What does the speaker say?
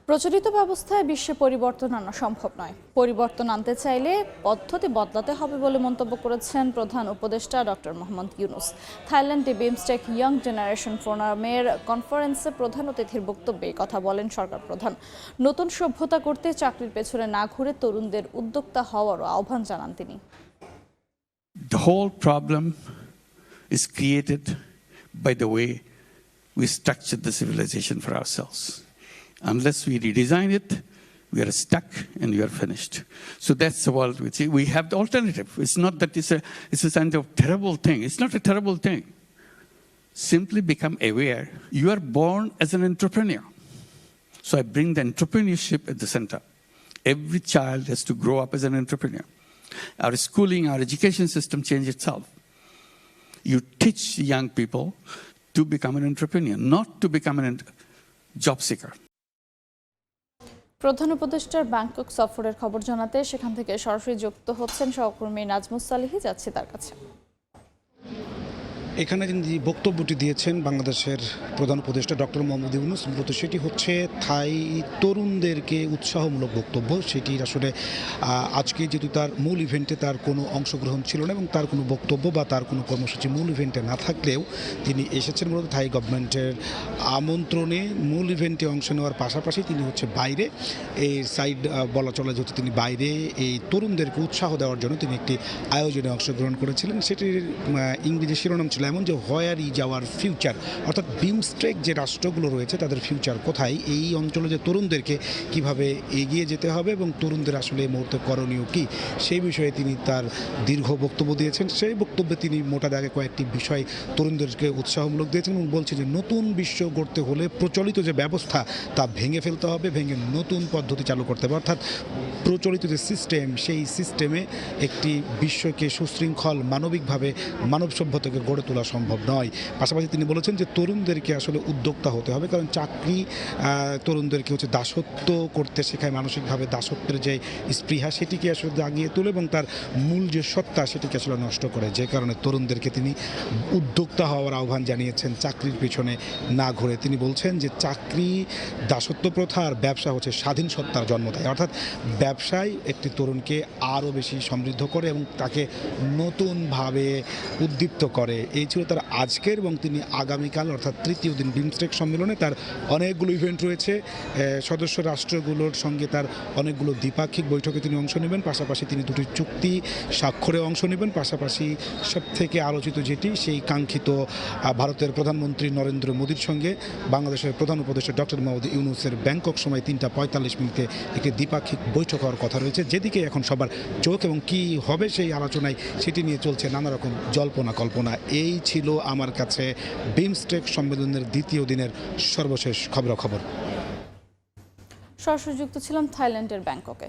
প্রচলিত ব্যবস্থায় বিশ্বে পরিবর্তন আনা সম্ভব নয়। পরিবর্তন আনতে চাইলে পদ্ধতি বদলাতে হবে বলে মন্তব্য করেছেন প্রধান উপদেষ্টা ডক্টর মোহাম্মদ ইউনূস। থাইল্যান্ডে বিমস্টেক ইয়ং জেনারেশন ফোরামের কনফারেন্সে প্রধান অতিথির বক্তব্যে কথা বলেন সরকার প্রধান। নতুন সভ্যতা করতে চাকরির পেছনে না ঘুরে তরুণদের উদ্যোক্তা হওয়ারও আহ্বান জানান তিনি। The whole problem is created by the way we structured the civilization for ourselves. Unless we redesign it, we are stuck and we are finished. So that's the world we see. We have the alternative. It's not that it's a kind of terrible thing. It's not a terrible thing. Simply become aware. You are born as an entrepreneur. So I bring the entrepreneurship at the center. Every child has to grow up as an entrepreneur. Our schooling, our education system change itself. You teach young people to become an entrepreneur, not to become a job seeker. প্রধান উপদেষ্টার Bangkok সফরের খবর জানাতে সেখান থেকে সরাসরি যুক্ত হচ্ছেন সহকর্মী নাজমুস সালিহি। যাচ্ছি তার কাছে। এখানে যিনি বক্তব্যটি দিয়েছেন বাংলাদেশের প্রধান উপদেষ্টা ডক্টর মোহাম্মদ ইউনূস, মূলত সেটি হচ্ছে থাই তরুণদেরকে উৎসাহমূলক বক্তব্য। সেটির আসলে আজকে যেহেতু তার মূল ইভেন্টে তার কোনো অংশগ্রহণ ছিল না এবং তার কোনো বক্তব্য বা তার কোনো কর্মসূচি মূল ইভেন্টে না থাকলেও তিনি এসেছেন মূলত থাই গভর্নমেন্টের আমন্ত্রণে মূল ইভেন্টে অংশ নেওয়ার পাশাপাশি তিনি হচ্ছে বাইরে এই সাইড বলা চলে, যেহেতু তিনি বাইরে এই তরুণদেরকে উৎসাহ দেওয়ার জন্য তিনি একটি আয়োজনে অংশগ্রহণ করেছিলেন। সেটির ইংরেজি শিরোনাম ছিল এমন যে হোয়ার ইজ আওয়ার ফিউচার, অর্থাৎ বিমস্টেক যে রাষ্ট্রগুলো রয়েছে তাদের ফিউচার কোথায়, এই অঞ্চলে যে তরুণদেরকে কিভাবে এগিয়ে যেতে হবে এবং তরুণদের আসলে এই মুহূর্তে করণীয় কী, সেই বিষয়ে তিনি তার দীর্ঘ বক্তব্য দিয়েছেন। সেই বক্তব্যে তিনি মোটা দাগে কয়েকটি বিষয় তরুণদেরকে উৎসাহমূলক দিয়েছেন এবং বলছেন যে নতুন বিশ্ব গড়তে হলে প্রচলিত যে ব্যবস্থা তা ভেঙে ফেলতে হবে, ভেঙে নতুন পদ্ধতি চালু করতে হবে। অর্থাৎ প্রচলিত যে সিস্টেম, সেই সিস্টেমে একটি বিশ্বকে সুশৃঙ্খল মানবিকভাবে মানব সভ্যতাকে গড়ে তোলা সম্ভব নয়। পাশাপাশি তিনি বলেছেন যে তরুণদেরকে আসলে উদ্যোক্তা হতে হবে, কারণ চাকরি তরুণদেরকে হচ্ছে দাসত্ব করতে শেখায়, মানসিকভাবে দাসত্বের যে স্পৃহা সেটিকে আসলে জাগিয়ে তোলে এবং তার মূল যে সত্তা সেটিকে আসলে নষ্ট করে। যে কারণে তরুণদেরকে তিনি উদ্যোক্তা হওয়ার আহ্বান জানিয়েছেন, চাকরির পিছনে না ঘুরে। তিনি বলছেন যে চাকরি দাসত্ব প্রথা আর ব্যবসা হচ্ছে স্বাধীন সত্তার জন্ম দেয়, অর্থাৎ ব্যবসায় একটি তরুণকে আরও বেশি সমৃদ্ধ করে এবং তাকে নতুনভাবে উদ্দীপ্ত করে। এই ছিল তার আজকের এবং তিনি আগামীকাল অর্থাৎ তৃতীয় দিন বিমস্টেক সম্মেলনে তার অনেকগুলো ইভেন্ট রয়েছে, সদস্য রাষ্ট্রগুলোর সঙ্গে তার অনেকগুলো দ্বিপাক্ষিক বৈঠকে তিনি অংশ নেবেন। পাশাপাশি তিনি দুটি চুক্তি স্বাক্ষরে অংশ নেবেন। পাশাপাশি সবথেকে আলোচিত যেটি সেই কাঙ্ক্ষিত ভারতের প্রধানমন্ত্রী নরেন্দ্র মোদীর সঙ্গে বাংলাদেশের প্রধান উপদেষ্টা ডক্টর মোহাম্মদ ইউনূসের ব্যাংকক সময় 3:45 একটি দ্বিপাক্ষিক বৈঠক হওয়ার কথা রয়েছে, যেদিকে এখন সবার চোখ এবং কি হবে সেই আলোচনায় সেটি নিয়ে চলছে নানা রকম জল্পনা কল্পনা। এই ছিল আমার কাছে বিমস্টেক সম্মেলনের দ্বিতীয় দিনের সর্বশেষ খবরাখবর। সরাসরি যুক্ত ছিলাম থাইল্যান্ডের ব্যাংককে।